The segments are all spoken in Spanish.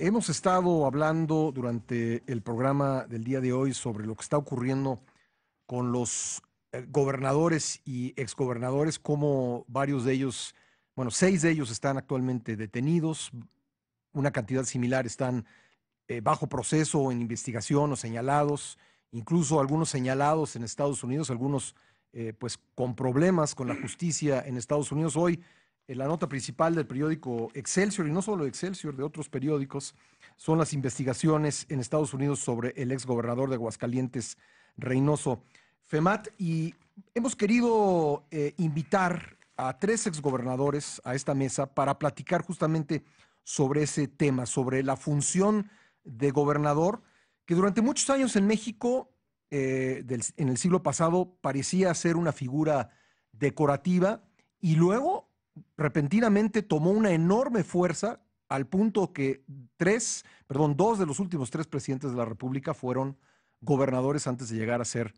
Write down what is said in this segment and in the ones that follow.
Hemos estado hablando durante el programa del día de hoy sobre lo que está ocurriendo con los gobernadores y exgobernadores, como varios de ellos, bueno, 6 de ellos están actualmente detenidos, una cantidad similar están bajo proceso o en investigación o señalados, incluso algunos señalados en Estados Unidos, algunos pues con problemas con la justicia en Estados Unidos. Hoy la nota principal del periódico Excelsior, y no solo Excelsior, de otros periódicos, son las investigaciones en Estados Unidos sobre el exgobernador de Aguascalientes, Reynoso Femat, y hemos querido invitar a 3 exgobernadores a esta mesa para platicar justamente sobre ese tema, sobre la función de gobernador, que durante muchos años en México, en el siglo pasado, parecía ser una figura decorativa y luego repentinamente tomó una enorme fuerza al punto que 2 de los últimos 3 presidentes de la República fueron gobernadores antes de llegar a ser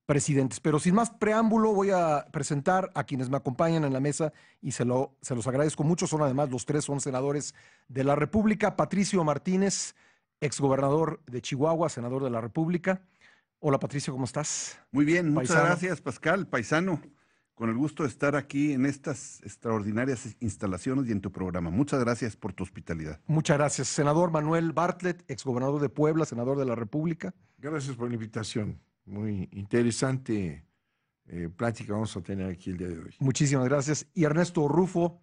presidentes. Pero sin más preámbulo, voy a presentar a quienes me acompañan en la mesa y se los agradezco mucho. Son además los 3 son senadores de la República. Patricio Martínez, exgobernador de Chihuahua, senador de la República. Hola Patricio, ¿cómo estás? Muy bien, muchas Paisano. gracias, Pascal, paisano. Con el gusto de estar aquí en estas extraordinarias instalaciones y en tu programa. Muchas gracias por tu hospitalidad. Muchas gracias. Senador Manuel Bartlett, exgobernador de Puebla, senador de la República. Gracias por la invitación. Muy interesante plática vamos a tener aquí el día de hoy. Muchísimas gracias. Y Ernesto Rufo,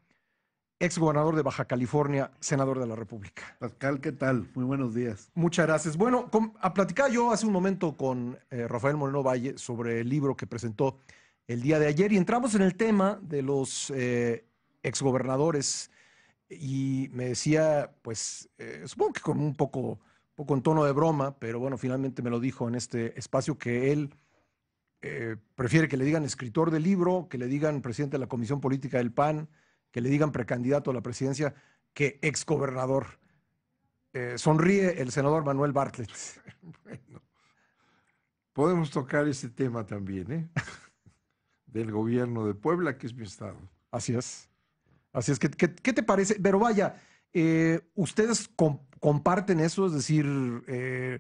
exgobernador de Baja California, senador de la República. Pascal, ¿qué tal? Muy buenos días. Muchas gracias. Bueno, a platicar yo hace un momento con Rafael Moreno Valle sobre el libro que presentó el día de ayer y entramos en el tema de los exgobernadores y me decía, pues, supongo que con un poco en tono de broma, pero bueno, finalmente me lo dijo en este espacio que él prefiere que le digan escritor del libro, que le digan presidente de la Comisión Política del PAN, que le digan precandidato a la presidencia, que exgobernador. Sonríe el senador Manuel Bartlett. Bueno, podemos tocar ese tema también, ¿eh? Del gobierno de Puebla, que es mi estado. Así es. Así es. ¿Qué te parece? Pero vaya, ¿ustedes comparten eso? Es decir, en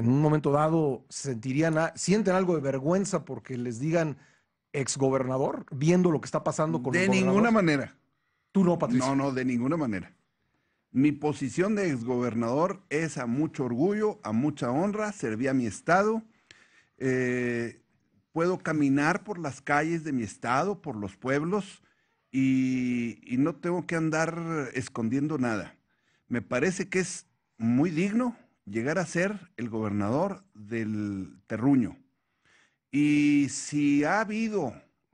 un momento dado sienten algo de vergüenza porque les digan exgobernador, viendo lo que está pasando con los De gobernadores. ninguna manera. Tú no, Patricio. No, de ninguna manera. Mi posición de exgobernador es a mucho orgullo, a mucha honra, serví a mi estado. Puedo caminar por las calles de mi estado, por los pueblos, y no tengo que andar escondiendo nada. Me parece que es muy digno llegar a ser el gobernador del terruño. Y si ha habido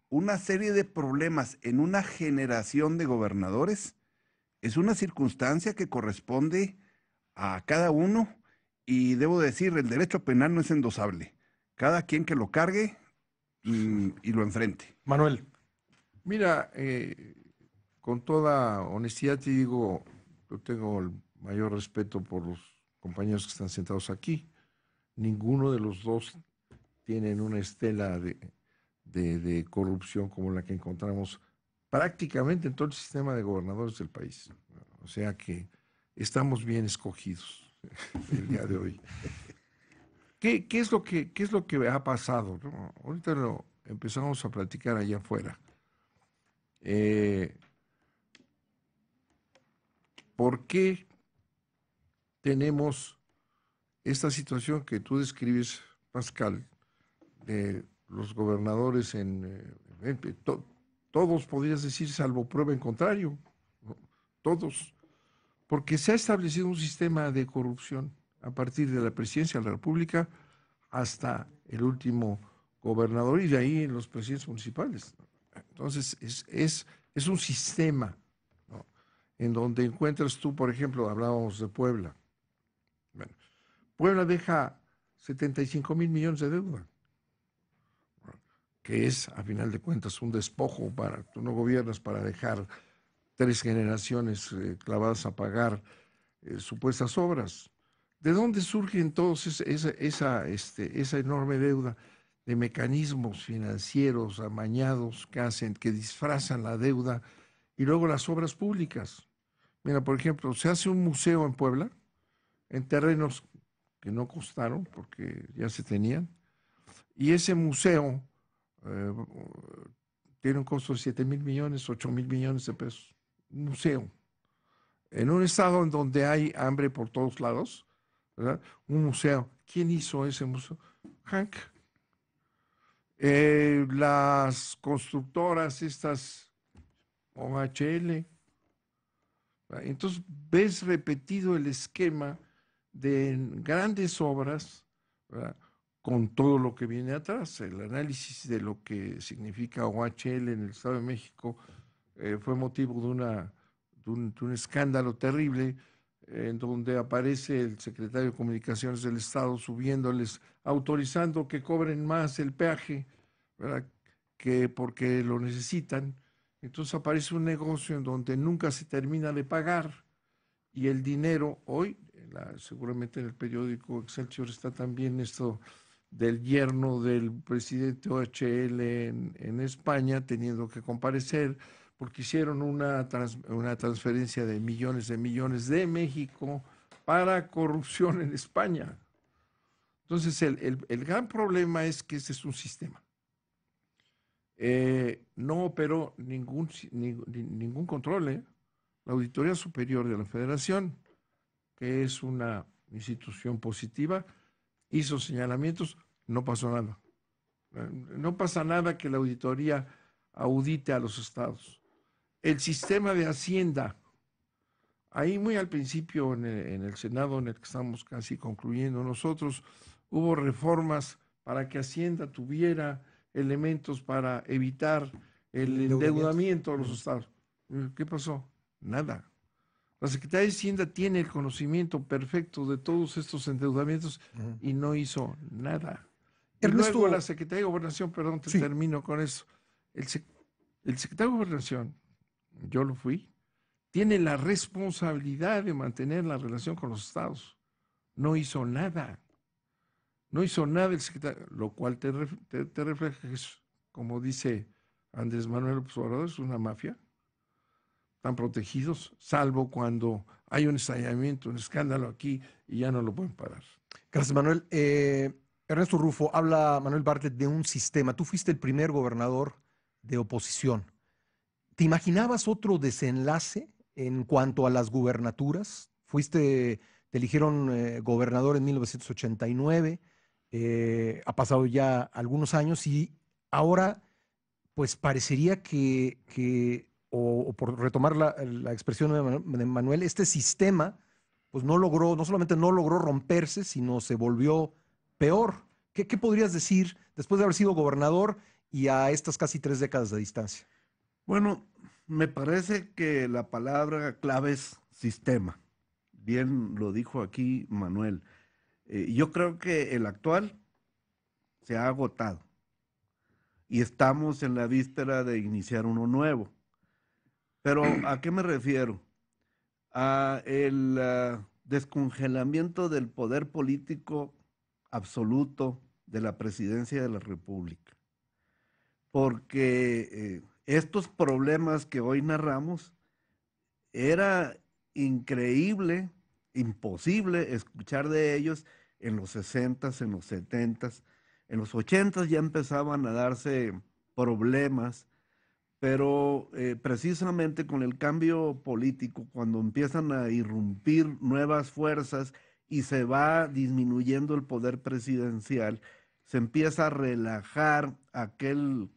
una serie de problemas en una generación de gobernadores, es una circunstancia que corresponde a cada uno y debo decir, el derecho penal no es endosable. Cada quien que lo cargue y lo enfrente. Manuel. Mira, con toda honestidad te digo, yo tengo el mayor respeto por los compañeros que están sentados aquí. Ninguno de los dos tienen una estela de corrupción como la que encontramos prácticamente en todo el sistema de gobernadores del país. O sea que estamos bien escogidos el día de hoy. ¿Qué es lo que ha pasado, ¿no? Ahorita lo empezamos a platicar allá afuera. ¿Por qué tenemos esta situación que tú describes, Pascal, de los gobernadores todos podrías decir, salvo prueba en contrario, ¿no? Todos, porque se ha establecido un sistema de corrupción a partir de la presidencia de la República hasta el último gobernador y de ahí en los presidentes municipales. Entonces, es un sistema, ¿no? En donde encuentras tú, por ejemplo, hablábamos de Puebla. Bueno, Puebla deja 75,000 millones de deuda, que es, a final de cuentas, un despojo para, tú no gobiernas para dejar 3 generaciones clavadas a pagar supuestas obras. ¿De dónde surge entonces esa enorme deuda? De mecanismos financieros amañados que disfrazan la deuda y luego las obras públicas. Mira, por ejemplo, se hace un museo en Puebla, en terrenos que no costaron porque ya se tenían, y ese museo eh, tiene un costo de 7,000 millones, 8,000 millones de pesos. Un museo. En un estado en donde hay hambre por todos lados, ¿verdad? Un museo. ¿Quién hizo ese museo? Hank. Las constructoras, estas OHL. ¿Verdad? Entonces ves repetido el esquema de grandes obras, ¿verdad? Con todo lo que viene atrás. El análisis de lo que significa OHL en el Estado de México fue motivo de un escándalo terrible en donde aparece el secretario de Comunicaciones del Estado subiéndoles, autorizando que cobren más el peaje, ¿verdad? Que porque lo necesitan. Entonces aparece un negocio en donde nunca se termina de pagar y el dinero, hoy, seguramente en el periódico Excelsior está también esto del yerno del presidente OHL en España teniendo que comparecer porque hicieron una transferencia de millones de México para corrupción en España. Entonces, el gran problema es que este es un sistema. No operó ningún control. La Auditoría Superior de la Federación, que es una institución positiva, hizo señalamientos, no pasó nada. No pasa nada que la auditoría audite a los estados. El sistema de Hacienda, ahí muy al principio en el Senado, en el que estamos casi concluyendo nosotros, hubo reformas para que Hacienda tuviera elementos para evitar el endeudamiento de los estados. ¿Qué pasó? Nada. La Secretaría de Hacienda tiene el conocimiento perfecto de todos estos endeudamientos y no hizo nada. Y Ernesto, luego la Secretaría de Gobernación, perdón, sí. termino con eso. El secretario de Gobernación, yo lo fui, tiene la responsabilidad de mantener la relación con los estados. No hizo nada. No hizo nada el secretario, lo cual te refleja que es, como dice Andrés Manuel López Obrador, es una mafia. Están protegidos, salvo cuando hay un estallamiento, un escándalo aquí y ya no lo pueden parar. Gracias, Manuel. Ernesto Rufo, habla Manuel Bartlett de un sistema. Tú fuiste el primer gobernador de oposición. ¿Te imaginabas otro desenlace en cuanto a las gubernaturas? Te eligieron gobernador en 1989, ha pasado ya algunos años y ahora pues parecería o por retomar la expresión de Manuel, este sistema pues no solamente no logró romperse, sino se volvió peor. ¿Qué podrías decir después de haber sido gobernador y a estas casi 3 décadas de distancia? Bueno, me parece que la palabra clave es sistema. Bien lo dijo aquí Manuel. Yo creo que el actual se ha agotado y estamos en la víspera de iniciar uno nuevo. Pero ¿a qué me refiero? A el descongelamiento del poder político absoluto de la presidencia de la República. Porque estos problemas que hoy narramos, era increíble, imposible escuchar de ellos en los 60s, en los 70s, en los 80s ya empezaban a darse problemas, pero precisamente con el cambio político, cuando empiezan a irrumpir nuevas fuerzas y se va disminuyendo el poder presidencial, se empieza a relajar aquel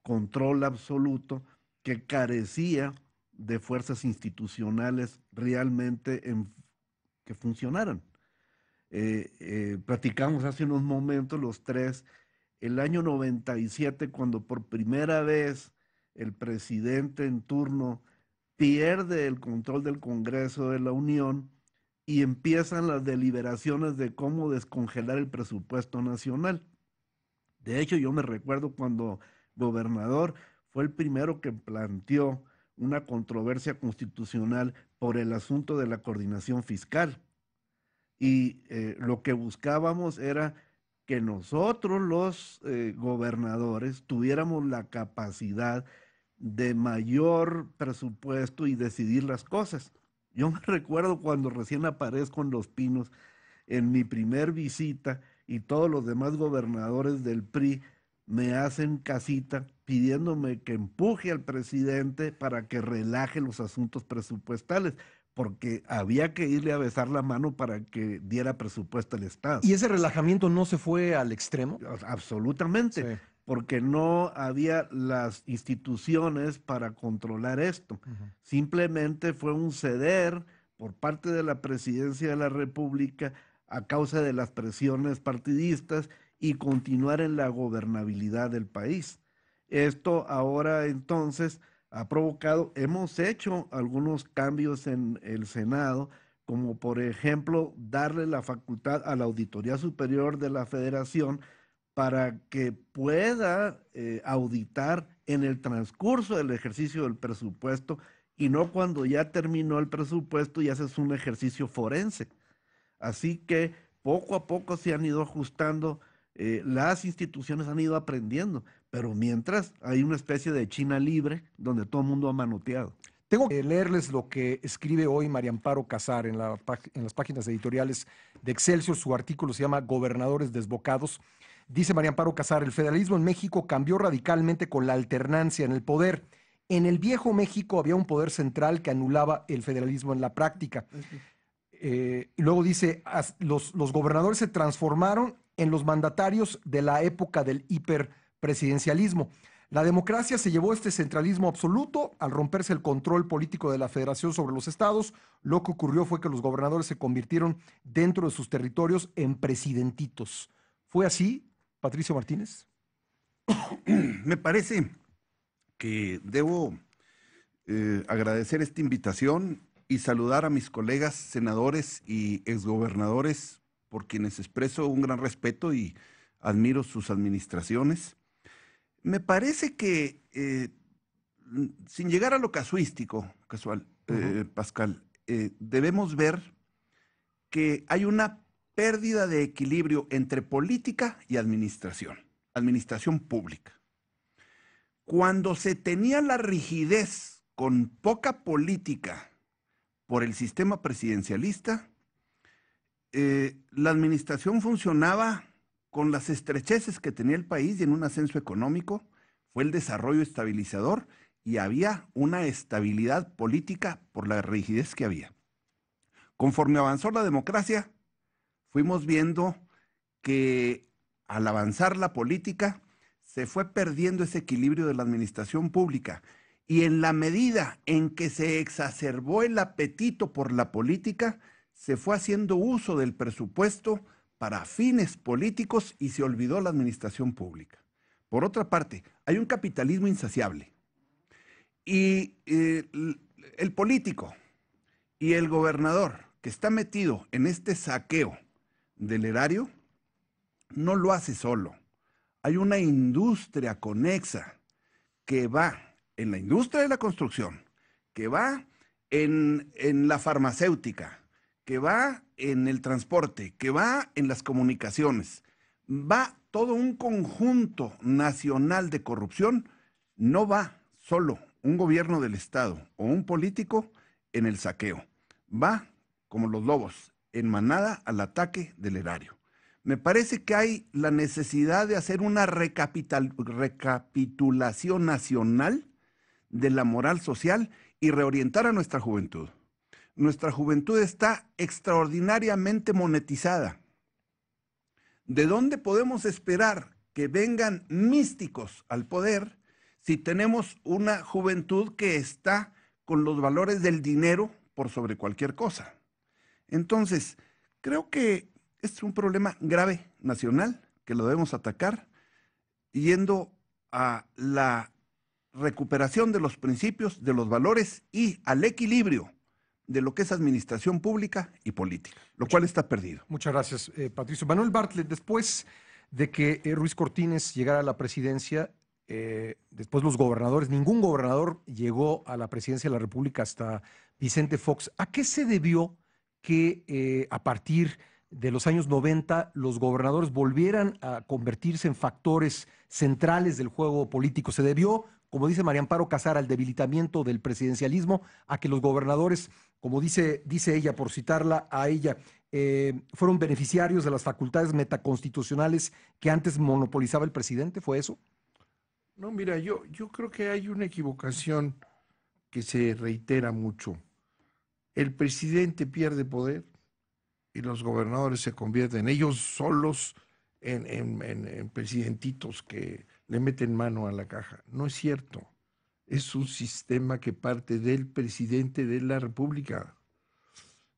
control absoluto que carecía de fuerzas institucionales realmente que funcionaran. Platicamos hace unos momentos los tres, el año 97, cuando por primera vez el presidente en turno pierde el control del Congreso de la Unión y empiezan las deliberaciones de cómo descongelar el presupuesto nacional. De hecho, yo me recuerdo cuando gobernador fue el primero que planteó una controversia constitucional por el asunto de la coordinación fiscal. Y lo que buscábamos era que nosotros los gobernadores tuviéramos la capacidad de mayor presupuesto y decidir las cosas. Yo me recuerdo cuando recién aparezco en Los Pinos, en mi primer visita, y todos los demás gobernadores del PRI me hacen casita pidiéndome que empuje al presidente para que relaje los asuntos presupuestales, porque había que irle a besar la mano para que diera presupuesto al Estado. ¿Y ese relajamiento no se fue al extremo? Absolutamente, Sí. porque no había las instituciones para controlar esto. Simplemente fue un ceder por parte de la Presidencia de la República a causa de las presiones partidistas y continuar en la gobernabilidad del país. Esto ahora entonces ha provocado, hemos hecho algunos cambios en el Senado, como por ejemplo darle la facultad a la Auditoría Superior de la Federación para que pueda auditar en el transcurso del ejercicio del presupuesto y no cuando ya terminó el presupuesto y haces un ejercicio forense. Así que poco a poco se han ido ajustando, las instituciones han ido aprendiendo, pero mientras hay una especie de China libre donde todo el mundo ha manoteado. Tengo que leerles lo que escribe hoy María Amparo Casar en las páginas editoriales de Excelsior. Su artículo se llama Gobernadores Desbocados. Dice María Amparo Casar: el federalismo en México cambió radicalmente con la alternancia en el poder. En el viejo México había un poder central que anulaba el federalismo en la práctica. Y luego dice, los gobernadores se transformaron en los mandatarios de la época del hiperpresidencialismo. La democracia se llevó este centralismo absoluto al romperse el control político de la federación sobre los estados. Lo que ocurrió fue que los gobernadores se convirtieron dentro de sus territorios en presidentitos. ¿Fue así, Patricio Martínez? Me parece que debo agradecer esta invitación y saludar a mis colegas senadores y exgobernadores por quienes expreso un gran respeto y admiro sus administraciones. Me parece que, sin llegar a lo casual, Pascal, debemos ver que hay una pérdida de equilibrio entre política y administración pública. Cuando se tenía la rigidez con poca política por el sistema presidencialista, la administración funcionaba con las estrecheces que tenía el país y en un ascenso económico, fue el desarrollo estabilizador y había una estabilidad política por la rigidez que había. Conforme avanzó la democracia, fuimos viendo que al avanzar la política se fue perdiendo ese equilibrio de la administración pública y en la medida en que se exacerbó el apetito por la política, se fue haciendo uso del presupuesto para fines políticos y se olvidó la administración pública. Por otra parte, hay un capitalismo insaciable y el político y el gobernador que está metido en este saqueo del erario no lo hace solo. Hay una industria conexa que va en la industria de la construcción, que va en la farmacéutica, que va en el transporte, que va en las comunicaciones, va todo un conjunto nacional de corrupción. No va solo un gobierno del Estado o un político en el saqueo, va como los lobos, en manada al ataque del erario. Me parece que hay la necesidad de hacer una recapitulación nacional de la moral social y reorientar a nuestra juventud. Nuestra juventud está extraordinariamente monetizada. ¿De dónde podemos esperar que vengan místicos al poder si tenemos una juventud que está con los valores del dinero por sobre cualquier cosa? Entonces, creo que es un problema grave nacional que lo debemos atacar yendo a la recuperación de los principios, de los valores y al equilibrio de lo que es administración pública y política, lo cual está perdido. Muchas gracias, Patricio. Manuel Bartlett, después de que Ruiz Cortines llegara a la presidencia, después los gobernadores, ningún gobernador llegó a la presidencia de la República hasta Vicente Fox. ¿A qué se debió que a partir de los años 90 los gobernadores volvieran a convertirse en factores centrales del juego político? ¿Se debió como dice María Amparo Casar, al debilitamiento del presidencialismo, a que los gobernadores, como dice ella, por citarla a ella, fueron beneficiarios de las facultades metaconstitucionales que antes monopolizaba el presidente? ¿Fue eso? No, mira, yo creo que hay una equivocación que se reitera mucho. El presidente pierde poder y los gobernadores se convierten ellos solos en presidentitos que le meten mano a la caja. No es cierto. Es un sistema que parte del presidente de la República.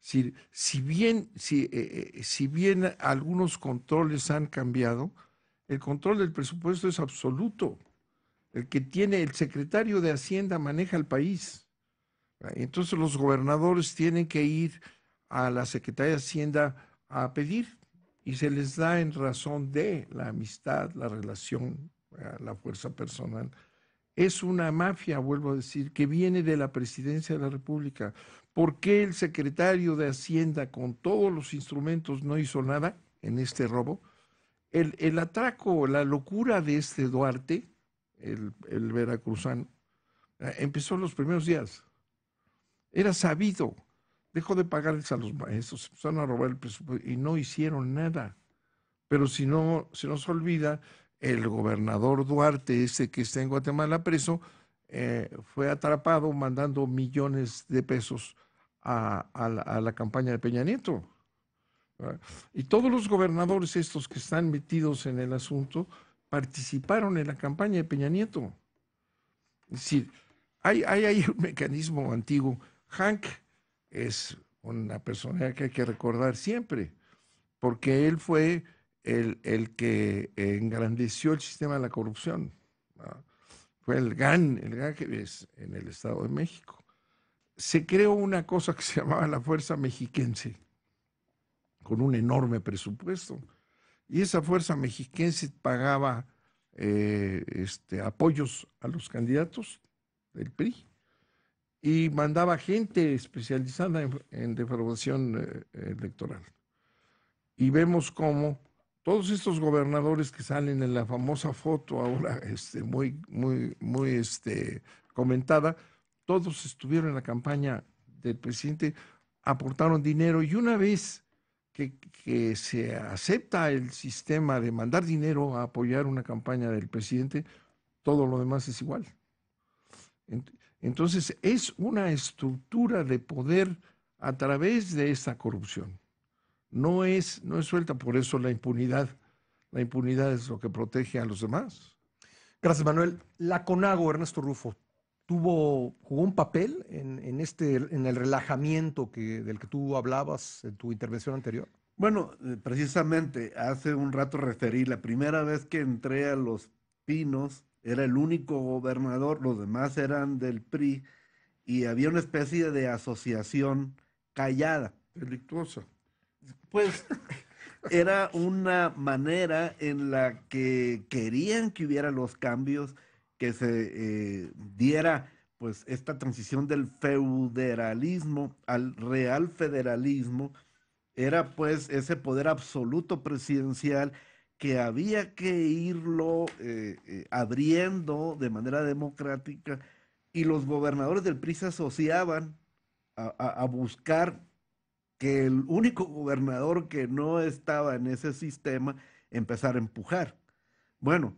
Si bien algunos controles han cambiado, el control del presupuesto es absoluto. El secretario de Hacienda maneja el país. Entonces los gobernadores tienen que ir a la Secretaría de Hacienda a pedir y se les da en razón de la amistad, la relación, la fuerza personal. Es una mafia, vuelvo a decir, que viene de la Presidencia de la República. ¿Por qué el secretario de Hacienda con todos los instrumentos no hizo nada en este robo? El atraco, la locura de este Duarte, el veracruzano, empezó en los primeros días. Era sabido. Dejó de pagarles a los maestros, empezaron a robar el presupuesto y no hicieron nada. Pero si no, se nos olvida, el gobernador Duarte, ese que está en Guatemala preso, fue atrapado mandando millones de pesos a la campaña de Peña Nieto. ¿Verdad? Y todos los gobernadores estos que están metidos en el asunto participaron en la campaña de Peña Nieto. Es decir, hay un mecanismo antiguo. Hank es una persona que hay que recordar siempre, porque él fue el que engrandeció el sistema de la corrupción, ¿no? Fue el GAN que es en el Estado de México. Se creó una cosa que se llamaba la Fuerza Mexiquense, con un enorme presupuesto, y esa Fuerza Mexiquense pagaba apoyos a los candidatos del PRI, y mandaba gente especializada en defraudación electoral. Y vemos cómo todos estos gobernadores que salen en la famosa foto ahora muy comentada, todos estuvieron en la campaña del presidente, aportaron dinero, y una vez que se acepta el sistema de mandar dinero a apoyar una campaña del presidente, todo lo demás es igual. Entonces, es una estructura de poder a través de esta corrupción. No es suelta, por eso la impunidad es lo que protege a los demás. Gracias, Manuel. La CONAGO, Ernesto Rufo, jugó un papel en el relajamiento del que tú hablabas en tu intervención anterior. Bueno, precisamente hace un rato referí, la primera vez que entré a Los Pinos, era el único gobernador, los demás eran del PRI, y había una especie de asociación callada. Delictuosa. Pues era una manera en la que querían que hubiera los cambios, que se diera pues esta transición del feudalismo al real federalismo. Era pues ese poder absoluto presidencial que había que irlo abriendo de manera democrática, y los gobernadores del PRI se asociaban a buscar que el único gobernador que no estaba en ese sistema empezara a empujar. Bueno,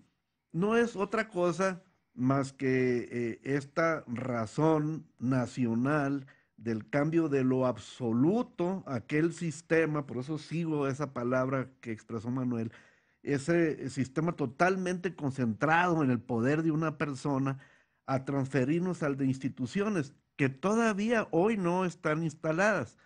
no es otra cosa más que esta razón nacional del cambio de lo absoluto a aquel sistema, por eso sigo esa palabra que expresó Manuel, ese sistema totalmente concentrado en el poder de una persona, a transferirnos al de instituciones que todavía hoy no están instaladas.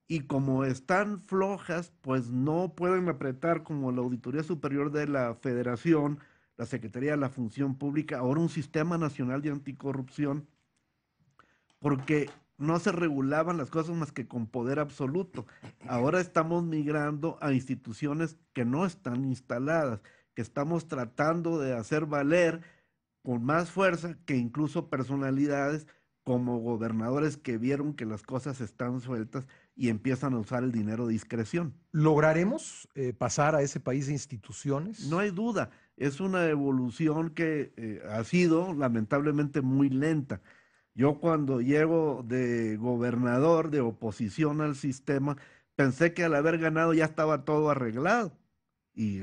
Y como están flojas, pues no pueden apretar como la Auditoría Superior de la Federación, la Secretaría de la Función Pública, ahora un Sistema Nacional de Anticorrupción, porque no se regulaban las cosas más que con poder absoluto. Ahora estamos migrando a instituciones que no están instaladas, que estamos tratando de hacer valer con más fuerza que incluso personalidades como gobernadores que vieron que las cosas están sueltas y empiezan a usar el dinero de discreción. ¿Lograremos pasar a ese país de instituciones? No hay duda. es una evolución que ha sido lamentablemente muy lenta. Yo cuando llego de gobernador, de oposición al sistema, pensé que al haber ganado ya estaba todo arreglado y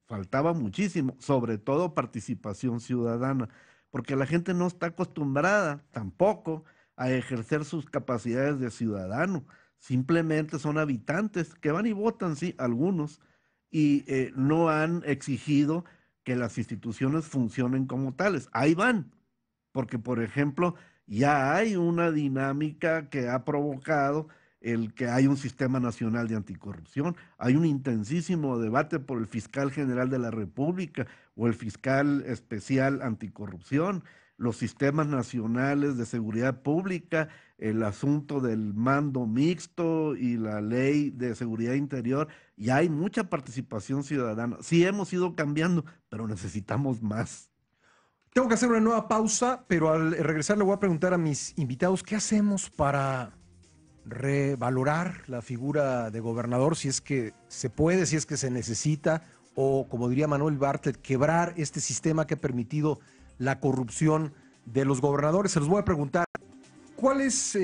faltaba muchísimo, sobre todo participación ciudadana, porque la gente no está acostumbrada tampoco a ejercer sus capacidades de ciudadano. Simplemente son habitantes que van y votan, sí, algunos, y no han exigido que las instituciones funcionen como tales. Ahí van, porque por ejemplo, ya hay una dinámica que ha provocado el que hay un sistema nacional de anticorrupción, hay un intensísimo debate por el fiscal general de la República o el fiscal especial anticorrupción, los sistemas nacionales de seguridad pública, el asunto del mando mixto y la ley de seguridad interior, y hay mucha participación ciudadana. Sí hemos ido cambiando, pero necesitamos más. Tengo que hacer una nueva pausa, pero al regresar le voy a preguntar a mis invitados qué hacemos para revalorar la figura de gobernador, si es que se puede, si es que se necesita, o como diría Manuel Bartlett, quebrar este sistema que ha permitido la corrupción de los gobernadores. Se los voy a preguntar, ¿cuál es,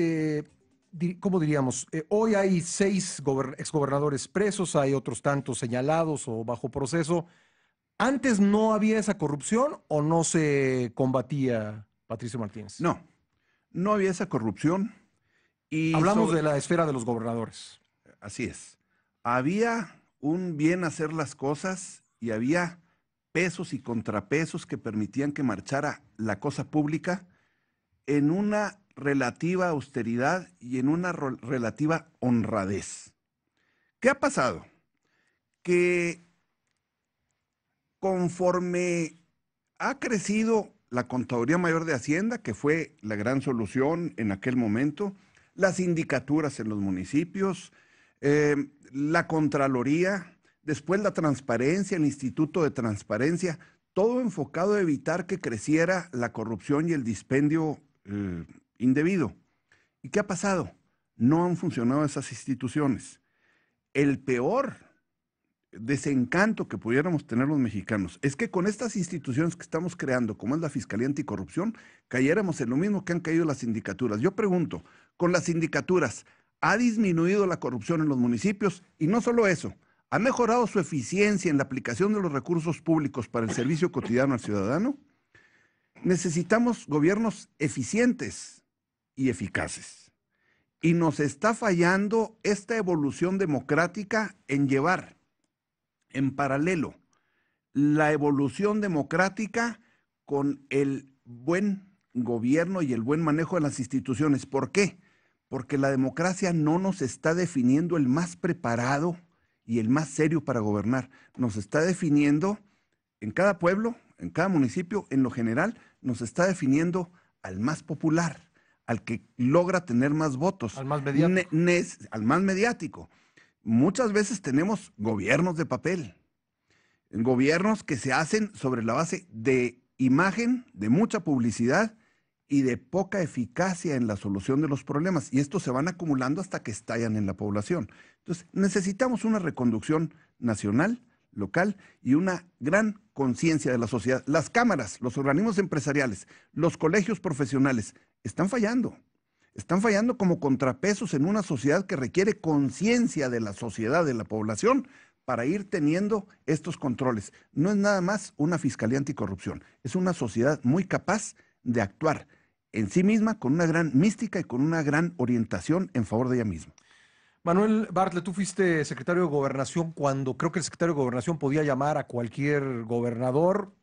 cómo diríamos, hoy hay 6 exgobernadores presos, hay otros tantos señalados o bajo proceso? ¿Antes no había esa corrupción o no se combatía, Patricio Martínez? No, no había esa corrupción. Y hablamos de la esfera de los gobernadores. Así es. Había un bien hacer las cosas y había pesos y contrapesos que permitían que marchara la cosa pública en una relativa austeridad y en una relativa honradez. ¿Qué ha pasado? Que conforme ha crecido la Contaduría Mayor de Hacienda, que fue la gran solución en aquel momento, las sindicaturas en los municipios, la Contraloría, después la transparencia, el Instituto de Transparencia, todo enfocado a evitar que creciera la corrupción y el dispendio indebido. ¿Y qué ha pasado? No han funcionado esas instituciones. El peor desencanto que pudiéramos tener los mexicanos es que con estas instituciones que estamos creando, como es la Fiscalía Anticorrupción, cayéramos en lo mismo que han caído las sindicaturas. Yo pregunto, con las sindicaturas, ¿ha disminuido la corrupción en los municipios? Y no solo eso, ¿ha mejorado su eficiencia en la aplicación de los recursos públicos para el servicio cotidiano al ciudadano? Necesitamos gobiernos eficientes y eficaces. Y nos está fallando esta evolución democrática en llevar en paralelo la evolución democrática con el buen gobierno y el buen manejo de las instituciones. ¿Por qué? Porque la democracia no nos está definiendo el más preparado y el más serio para gobernar. Nos está definiendo en cada pueblo, en cada municipio, en lo general, nos está definiendo al más popular, al que logra tener más votos. Al más mediático. Al más mediático. Muchas veces tenemos gobiernos de papel, gobiernos que se hacen sobre la base de imagen, de mucha publicidad y de poca eficacia en la solución de los problemas. Y estos se van acumulando hasta que estallan en la población. Entonces, necesitamos una reconducción nacional, local y una gran conciencia de la sociedad. Las cámaras, los organismos empresariales, los colegios profesionales están fallando. Están fallando como contrapesos en una sociedad que requiere conciencia de la sociedad, de la población, para ir teniendo estos controles. No es nada más una fiscalía anticorrupción, es una sociedad muy capaz de actuar en sí misma con una gran mística y con una gran orientación en favor de ella misma. Manuel Bartlett, tú fuiste secretario de Gobernación cuando creo que el secretario de Gobernación podía llamar a cualquier gobernador,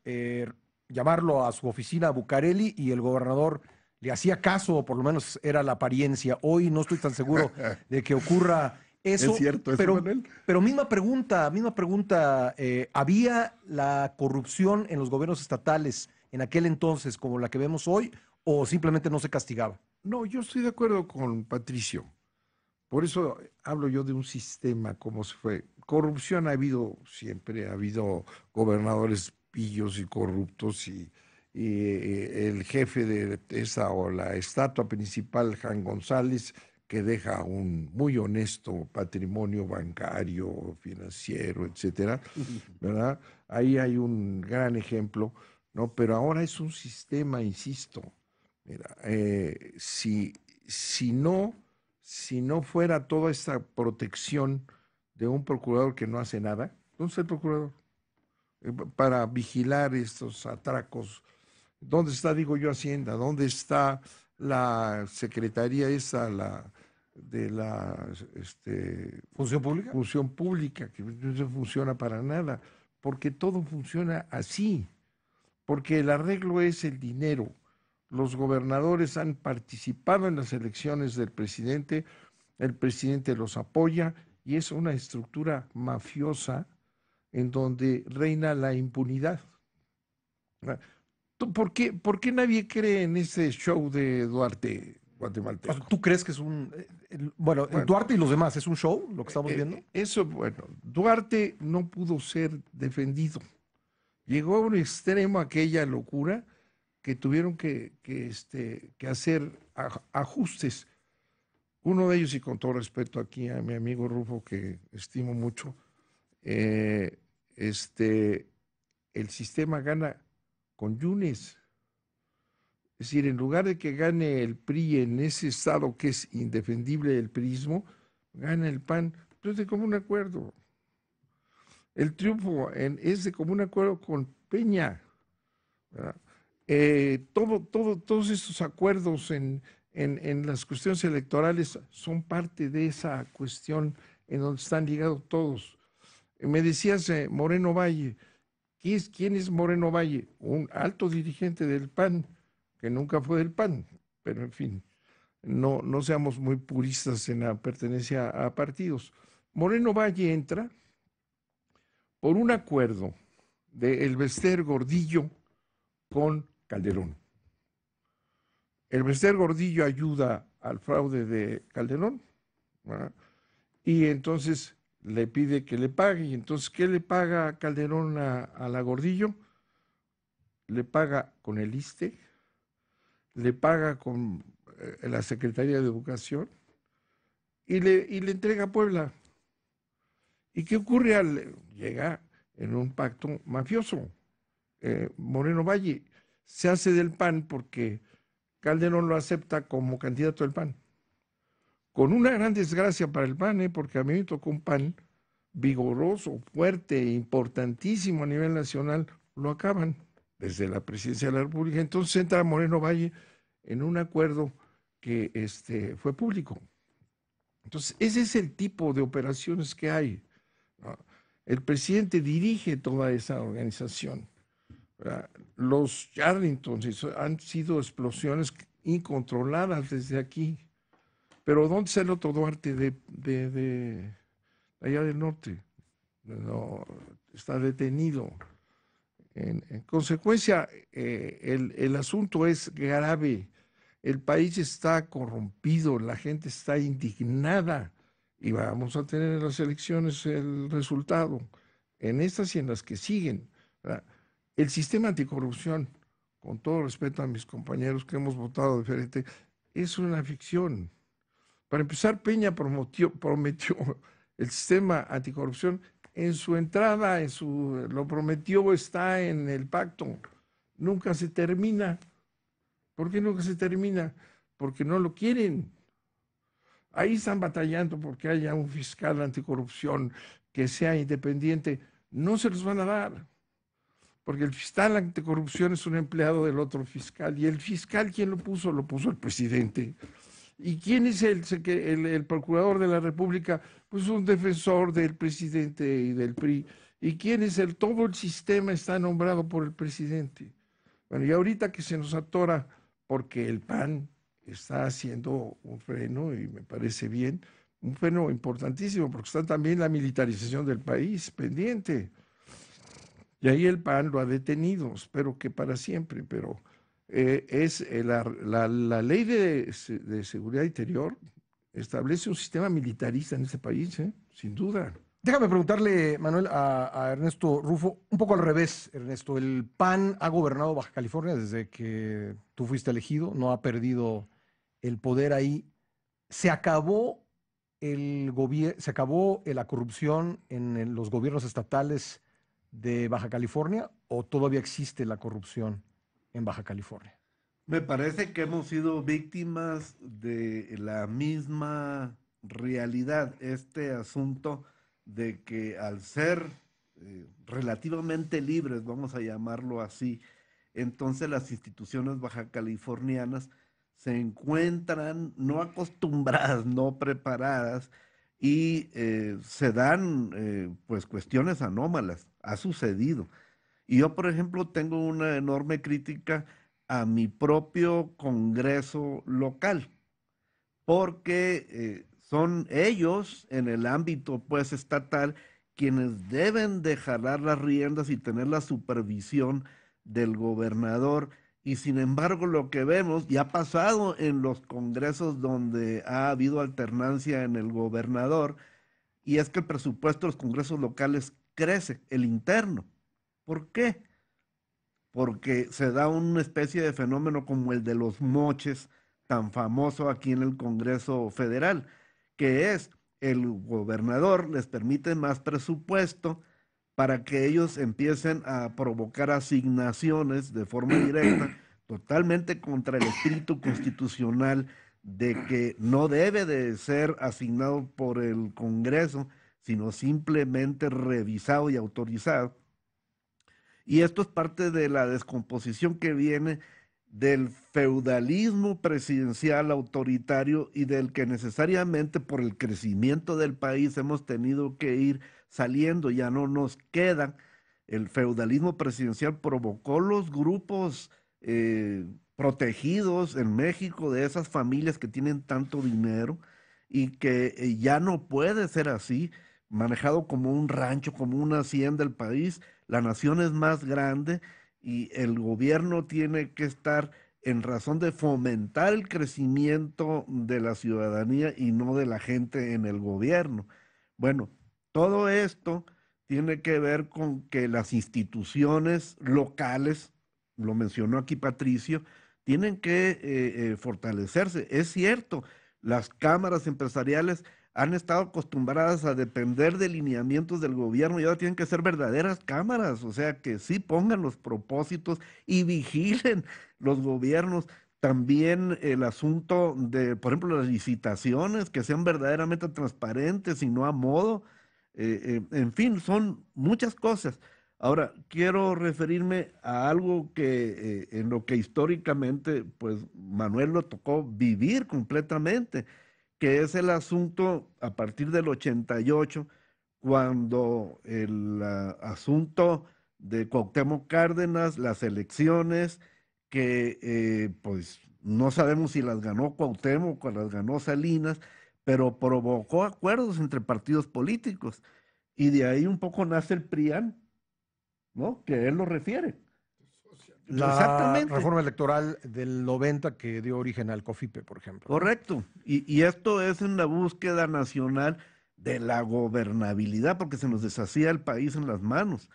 llamarlo a su oficina a Bucareli y el gobernador le hacía caso, o por lo menos era la apariencia. Hoy no estoy tan seguro de que ocurra eso. Es cierto, eso, Manuel. Pero misma pregunta, ¿había la corrupción en los gobiernos estatales en aquel entonces como la que vemos hoy o simplemente no se castigaba? No, yo estoy de acuerdo con Patricio. Por eso hablo yo de un sistema, como se fue. Corrupción ha habido siempre, ha habido gobernadores pillos y corruptos y el jefe de esa o la estatua principal, Jan González, que deja un muy honesto patrimonio bancario, financiero, etcétera, ¿verdad? Ahí hay un gran ejemplo, ¿no? Pero ahora es un sistema, insisto. Mira, si no fuera toda esta protección de un procurador que no hace nada, ¿dónde está el procurador? Para vigilar estos atracos. ¿Dónde está, digo yo, Hacienda? ¿Dónde está la secretaría esa, de la ¿Función pública? función pública, que no se funciona para nada? Porque todo funciona así, porque el arreglo es el dinero. Los gobernadores han participado en las elecciones del presidente, el presidente los apoya y es una estructura mafiosa en donde reina la impunidad. ¿Por qué nadie cree en ese show de Duarte O sea, guatemalteco? ¿tú crees que es bueno, Bueno, Duarte y los demás, es un show lo que estamos viendo? eso, bueno, Duarte no pudo ser defendido. Llegó a un extremo aquella locura que tuvieron que hacer ajustes. Uno de ellos, y con todo respeto aquí a mi amigo Rufo, que estimo mucho, eh, el sistema gana con Yunes. Es decir, en lugar de que gane el PRI en ese estado que es indefendible del priismo, gana el PAN. Pues de común acuerdo. El triunfo es de común acuerdo con Peña. ¿Verdad? Todos estos acuerdos en las cuestiones electorales son parte de esa cuestión en donde están ligados todos. Me decías Moreno Valle. ¿Quién es Moreno Valle? Un alto dirigente del PAN, que nunca fue del PAN, pero en fin, no seamos muy puristas en la pertenencia a partidos. Moreno Valle entra por un acuerdo de Elbester Gordillo con Calderón. Elbester Gordillo ayuda al fraude de Calderón, ¿verdad? Y entonces le pide que le pague. Y entonces, ¿qué le paga Calderón a la Gordillo? Le paga con el ISSSTE, le paga con la Secretaría de Educación y le entrega a Puebla. ¿Y qué ocurre llega en un pacto mafioso? Moreno Valle se hace del PAN porque Calderón lo acepta como candidato del PAN. Con una gran desgracia para el PAN, porque a mí me tocó un PAN vigoroso, fuerte, importantísimo a nivel nacional, lo acaban desde la presidencia de la República. Entonces entra Moreno Valle en un acuerdo que fue público. Entonces, ese es el tipo de operaciones que hay, ¿no? El presidente dirige toda esa organización, ¿verdad? Los Yarrington han sido explosiones incontroladas desde aquí. Pero ¿dónde está el otro Duarte de allá del norte? No, está detenido. En consecuencia, el asunto es grave. El país está corrompido, la gente está indignada y vamos a tener en las elecciones el resultado, en estas y en las que siguen, ¿verdad? El sistema anticorrupción, con todo respeto a mis compañeros que hemos votado diferente, es una ficción. Para empezar, Peña prometió el sistema anticorrupción en su entrada, lo prometió, está en el pacto. Nunca se termina. ¿Por qué nunca se termina? Porque no lo quieren. Ahí están batallando porque haya un fiscal anticorrupción que sea independiente. No se los van a dar. Porque el fiscal anticorrupción es un empleado del otro fiscal. ¿Y el fiscal quién lo puso? Lo puso el presidente. ¿Y quién es el procurador de la República? Pues un defensor del presidente y del PRI. ¿Y quién es todo el sistema está nombrado por el presidente? Bueno, y ahorita que se nos atora porque el PAN está haciendo un freno, y me parece bien, un freno importantísimo, porque está también la militarización del país pendiente. Y ahí el PAN lo ha detenido, espero que para siempre, pero la ley de seguridad interior establece un sistema militarista en este país, sin duda. Déjame preguntarle, Manuel, a Ernesto Rufo, un poco al revés, Ernesto. El PAN ha gobernado Baja California desde que tú fuiste elegido, no ha perdido el poder ahí. ¿Se acabó se acabó la corrupción en los gobiernos estatales de Baja California o todavía existe la corrupción en Baja California? Me parece que hemos sido víctimas de la misma realidad, este asunto de que al ser relativamente libres, vamos a llamarlo así, entonces las instituciones baja californianas se encuentran no acostumbradas, no preparadas y se dan pues cuestiones anómalas. Ha sucedido. Y yo, por ejemplo, tengo una enorme crítica a mi propio Congreso local, porque son ellos en el ámbito pues estatal quienes deben de jalar las riendas y tener la supervisión del gobernador. Y sin embargo, lo que vemos ya ha pasado en los congresos donde ha habido alternancia en el gobernador, y es que el presupuesto de los congresos locales crece, el interno. ¿Por qué? Porque se da una especie de fenómeno como el de los moches, tan famoso aquí en el Congreso Federal, que es el gobernador les permite más presupuesto para que ellos empiecen a provocar asignaciones de forma directa, totalmente contra el espíritu constitucional de que no debe de ser asignado por el Congreso, sino simplemente revisado y autorizado. Y esto es parte de la descomposición que viene del feudalismo presidencial autoritario y del que necesariamente por el crecimiento del país hemos tenido que ir saliendo, ya no nos quedan. El feudalismo presidencial provocó los grupos protegidos en México de esas familias que tienen tanto dinero y que ya no puede ser así, manejado como un rancho, como una hacienda el país. La nación es más grande y el gobierno tiene que estar en razón de fomentar el crecimiento de la ciudadanía y no de la gente en el gobierno. Bueno, todo esto tiene que ver con que las instituciones locales, lo mencionó aquí Patricio, tienen que fortalecerse. Es cierto, las cámaras empresariales han estado acostumbradas a depender de lineamientos del gobierno y ahora tienen que ser verdaderas cámaras, o sea, que sí pongan los propósitos y vigilen los gobiernos. También el asunto de, por ejemplo, las licitaciones, que sean verdaderamente transparentes y no a modo. En fin, son muchas cosas. Ahora, quiero referirme a algo que en lo que históricamente, pues Manuel lo tocó vivir completamente, que es el asunto a partir del 88, cuando el asunto de Cuauhtémoc Cárdenas, las elecciones, que pues no sabemos si las ganó Cuauhtémoc o las ganó Salinas, pero provocó acuerdos entre partidos políticos. Y de ahí un poco nace el PRIAN, ¿no? Que él lo refiere. La Exactamente. reforma electoral del 90 que dio origen al COFIPE, por ejemplo, ¿no? Correcto. Y esto es en la búsqueda nacional de la gobernabilidad, porque se nos deshacía el país en las manos.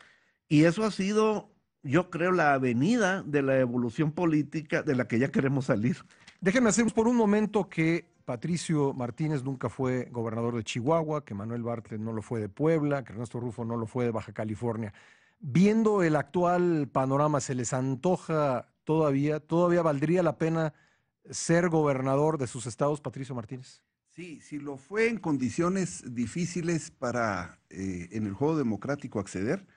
Y eso ha sido, yo creo, la avenida de la evolución política de la que ya queremos salir. Déjenme hacer por un momento que Patricio Martínez nunca fue gobernador de Chihuahua, que Manuel Bartlett no lo fue de Puebla, que Ernesto Rufo no lo fue de Baja California. Viendo el actual panorama, ¿se les antoja todavía valdría la pena ser gobernador de sus estados, Patricio Martínez? Sí, si lo fue en condiciones difíciles para en el juego democrático acceder,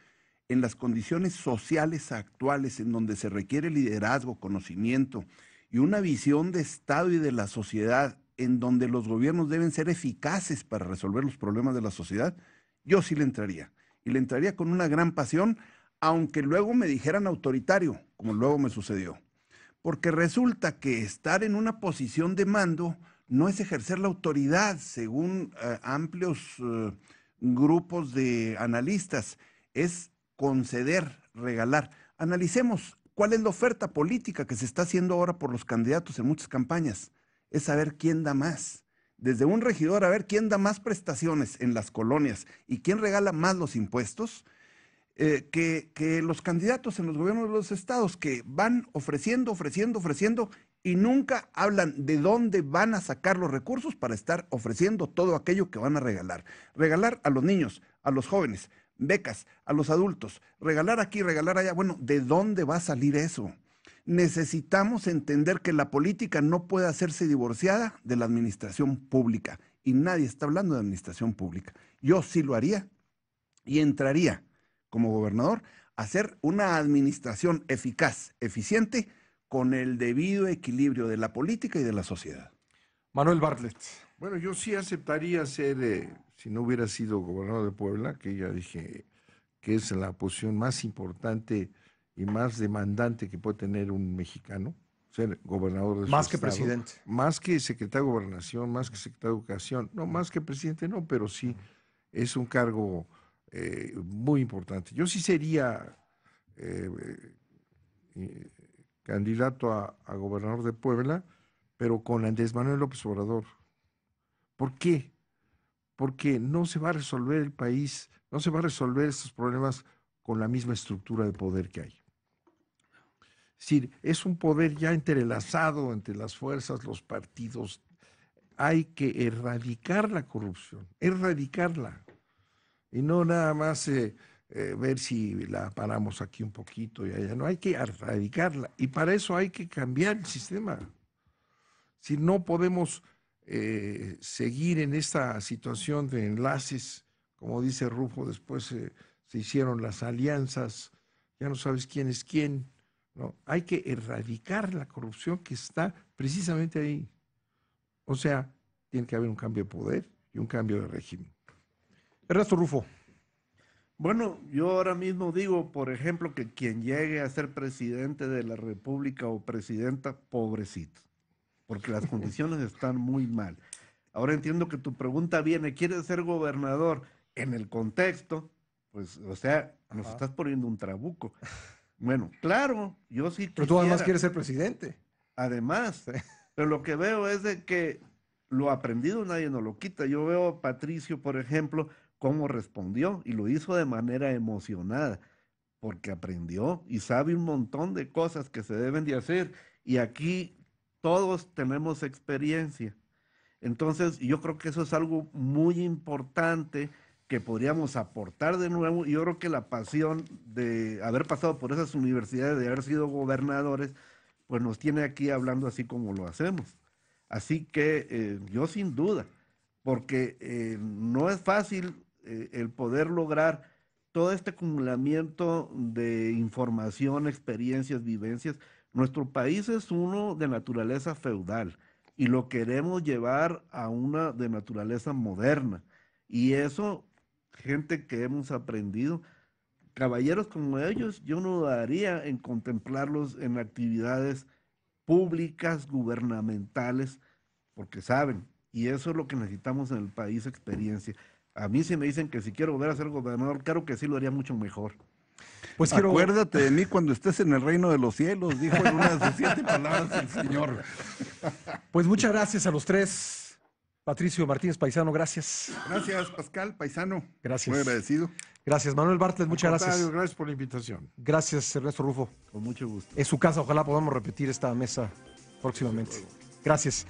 en las condiciones sociales actuales en donde se requiere liderazgo, conocimiento y una visión de Estado y de la sociedad en donde los gobiernos deben ser eficaces para resolver los problemas de la sociedad, yo sí le entraría. Y le entraría con una gran pasión, aunque luego me dijeran autoritario, como luego me sucedió. Porque resulta que estar en una posición de mando no es ejercer la autoridad, según amplios grupos de analistas, es conceder, regalar. Analicemos cuál es la oferta política que se está haciendo ahora por los candidatos en muchas campañas. Es saber quién da más. Desde un regidor a ver quién da más prestaciones en las colonias y quién regala más los impuestos, que los candidatos en los gobiernos de los estados que van ofreciendo y nunca hablan de dónde van a sacar los recursos para estar ofreciendo todo aquello que van a regalar. Regalar a los niños, a los jóvenes, becas, a los adultos, regalar aquí, regalar allá. Bueno, ¿de dónde va a salir eso? Necesitamos entender que la política no puede hacerse divorciada de la administración pública, y nadie está hablando de administración pública. Yo sí lo haría y entraría como gobernador a hacer una administración eficaz, eficiente, con el debido equilibrio de la política y de la sociedad. Manuel Bartlett. Bueno, yo sí aceptaría ser, si no hubiera sido gobernador de Puebla, que ya dije que es la posición más importante y más demandante que puede tener un mexicano, ser gobernador de su Más que estado, presidente. más que secretario de Gobernación, más que secretario de Educación, no, más que presidente no, pero sí es un cargo muy importante. Yo sí sería candidato a gobernador de Puebla, pero con Andrés Manuel López Obrador. ¿Por qué? Porque no se va a resolver el país, no se va a resolver estos problemas con la misma estructura de poder que hay. Es decir, es un poder ya entrelazado entre las fuerzas, los partidos. Hay que erradicar la corrupción, erradicarla. Y no nada más ver si la paramos aquí un poquito y allá. No, hay que erradicarla. Y para eso hay que cambiar el sistema. Si no podemos seguir en esta situación de enlaces, como dice Rufo, después se hicieron las alianzas, ya no sabes quién es quién. No, hay que erradicar la corrupción que está precisamente ahí. O sea, tiene que haber un cambio de poder y un cambio de régimen. Ernesto Rufo. Bueno, yo ahora mismo digo, por ejemplo, que quien llegue a ser presidente de la República o presidenta, pobrecito, porque las condiciones están muy mal. Ahora entiendo que tu pregunta viene, ¿quieres ser gobernador? En el contexto, pues, o sea, nos estás poniendo un trabuco. Bueno, claro, yo sí quisiera. Pero tú además quieres ser presidente. Además, pero lo que veo es de que lo aprendido nadie nos lo quita. Yo veo a Patricio, por ejemplo, cómo respondió y lo hizo de manera emocionada, porque aprendió y sabe un montón de cosas que se deben de hacer. Y aquí todos tenemos experiencia. Entonces, yo creo que eso es algo muy importante que podríamos aportar de nuevo. Yo creo que la pasión de haber pasado por esas universidades, de haber sido gobernadores, pues nos tiene aquí hablando así como lo hacemos. Así que yo sin duda, porque no es fácil el poder lograr todo este acumulamiento de información, experiencias, vivencias. Nuestro país es uno de naturaleza feudal y lo queremos llevar a una de naturaleza moderna. Y eso, gente que hemos aprendido, caballeros como ellos, yo no dudaría en contemplarlos en actividades públicas, gubernamentales, porque saben, y eso es lo que necesitamos en el país, experiencia. A mí si me dicen que si quiero volver a ser gobernador, claro que sí lo haría mucho mejor. Pues Acuérdate de mí cuando estés en el reino de los cielos, dijo en una de sus 7 palabras el Señor. Pues muchas gracias a los tres. Patricio Martínez Paisano, gracias. Gracias, Pascal, paisano. Gracias. Muy agradecido. Gracias, Manuel Bartlett, muchas gracias. Gracias por la invitación. Gracias, Ernesto Rufo. Con mucho gusto. Es su casa, ojalá podamos repetir esta mesa próximamente. Gracias.